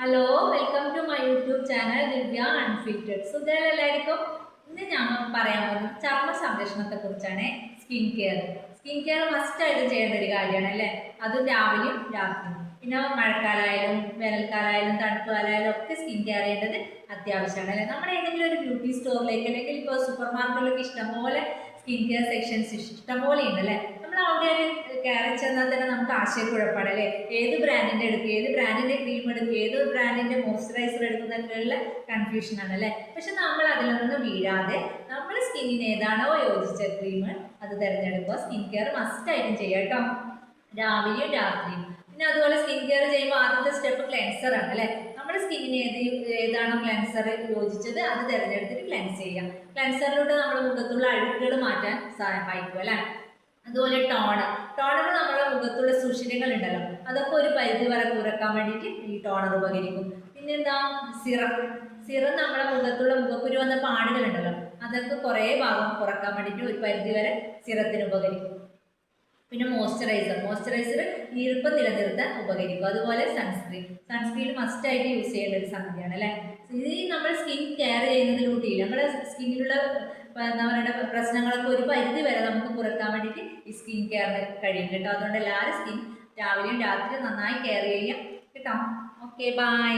Hello, welcome to my YouTube channel Divya unfiltered. സുഖം. ഇന്ന് ഞാൻ പറയാൻ പോകുന്നത് ചർമ്മ സംരക്ഷണത്തെ കുറിച്ചാണ്. സ്കിൻ കെയർ മസ്റ്റ് ആയിട്ട് ചെയ്യേണ്ട ഒരു കാര്യമാണ് അല്ലേ. അതും രാവിലെയും രാത്രിയും. പിന്നെ മഴക്കാലമായാലും വേനൽക്കാലമായാലും തണുപ്പ് കാലമായാലും ഒക്കെ സ്കിൻ കെയർ ചെയ്യേണ്ടത് അത്യാവശ്യമാണ് അല്ലേ. നമ്മുടെ ഏതെങ്കിലും ഒരു ബ്യൂട്ടി സ്റ്റോറിലേക്ക് അല്ലെങ്കിൽ ഇപ്പോൾ സൂപ്പർ മാർക്കറ്റിലൊക്കെ ഇഷ്ടംപോലെ സ്കിൻ കെയർ സെക്ഷൻസ് ഇഷ്ടംപോലെ ഉണ്ട് അല്ലേ. നമ്മൾ അവിടെ കയറി ചെന്നാൽ തന്നെ നമുക്ക് ആശയക്കുഴപ്പമാണ് അല്ലേ. ഏത് ബ്രാൻഡിൻ്റെ എടുക്കും, ഏത് ബ്രാൻഡിൻ്റെ ക്രീം എടുക്കും, ഏത് ബ്രാൻഡിൻ്റെ മോയ്സ്ചറൈസർ എടുക്കുന്നതിനുള്ള കൺഫ്യൂഷനാണ് അല്ലേ. പക്ഷെ നമ്മൾ അതിലൊന്നും വീഴാതെ നമ്മുടെ സ്കിന്നിന് ഏതാണോ യോജിച്ച ക്രീം അത് തിരഞ്ഞെടുക്കുക. സ്കിൻ കെയർ മസ്റ്റായിട്ടും ചെയ്യാം കേട്ടോ, രാവിലെയും രാത്രിയും. പിന്നെ അതുപോലെ സ്കിൻ കെയർ ചെയ്യുമ്പോൾ ആദ്യത്തെ സ്റ്റെപ്പ് ക്ലെൻസർ ആണ് അല്ലേ. നമ്മുടെ സ്കിന്നിന് ഏതാണോ ക്ലെൻസർ യോജിച്ചത് അത് തിരഞ്ഞെടുത്തിട്ട് ക്ലെൻസ് ചെയ്യാം. ക്ലെൻസറിലൂടെ നമ്മുടെ മുഖത്തുള്ള അഴുക്കുകൾ മാറ്റാൻ സഹായിക്കും അല്ലേ. അതുപോലെ ടോണർ നമ്മുടെ മുഖത്തുള്ള സുഷിരങ്ങൾ ഉണ്ടല്ലോ, അതൊക്കെ ഒരു പരിധി വരെ കുറക്കാൻ വേണ്ടിയിട്ട് ഈ ടോണർ ഉപകരിക്കും. പിന്നെന്താ, സിറം നമ്മുടെ മുഖത്തുള്ള മുഖക്കുരു വന്ന പാടുകൾ ഉണ്ടല്ലോ, അതൊക്കെ കുറേ ഭാഗം കുറക്കാൻ വേണ്ടിയിട്ട് ഒരു പരിധി വരെ സിറത്തിന് ഉപകരിക്കും. പിന്നെ മോയ്സ്ചറൈസർ ഈർപ്പം നിലനിർത്താൻ ഉപകരിക്കും. അതുപോലെ സൺസ്ക്രീൻ മസ്റ്റായിട്ട് യൂസ് ചെയ്യേണ്ട ഒരു സംഗതിയാണ് അല്ലേ. ഇത് നമ്മൾ സ്കിൻ കെയർ ചെയ്യുന്നതിലൂടെ നമ്മുടെ സ്കിന്നിലുള്ള എന്താ പറയുക പ്രശ്നങ്ങളൊക്കെ ഒരു പരിധി വരെ നമുക്ക് കുറക്കാൻ വേണ്ടിയിട്ട് ഈ സ്കിൻ കെയറിന് കഴിയും കേട്ടോ. അതുകൊണ്ട് എല്ലാവരും സ്കിൻ രാവിലെയും രാത്രിയും നന്നായി കെയർ ചെയ്യാം കേട്ടോ. Okay, by.